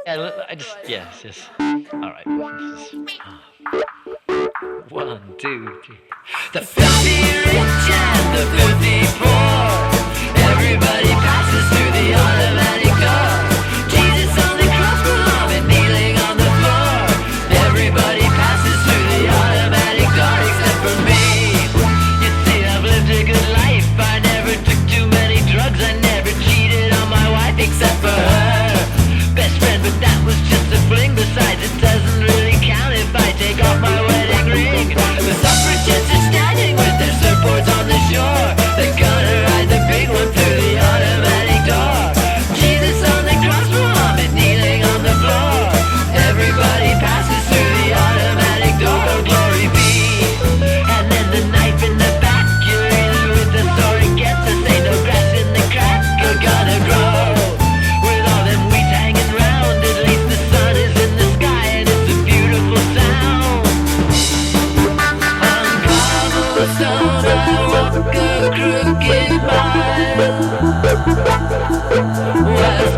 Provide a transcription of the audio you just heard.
Yes. All right. 1, 2, 3. The filthy rich and the filthy poor. Everybody passes through the automatic door. Jesus on the cross, Muhammad kneeling on the floor. Everybody passes through the automatic door except for me. You see, I've lived a good life. I never took too many drugs. I never cheated on my wife except for her. Best friend, but that was just a fling. Besides, it doesn't really count if I take off my wedding ring. The suffragettes are standing with their surfboards on the shore. They're gonna ride the big one through the automatic door. Jesus on the cross, Muhammad kneeling on the floor. Everybody passes through the automatic door. Glory be. And then the knife in the back. You're either with the sword against us. Ain't no grass in the crack. You're gonna grow. With all them weeds hanging round. At least the sun is in the sky and it's a beautiful sound. On cobblestone I walk a crooked mile. West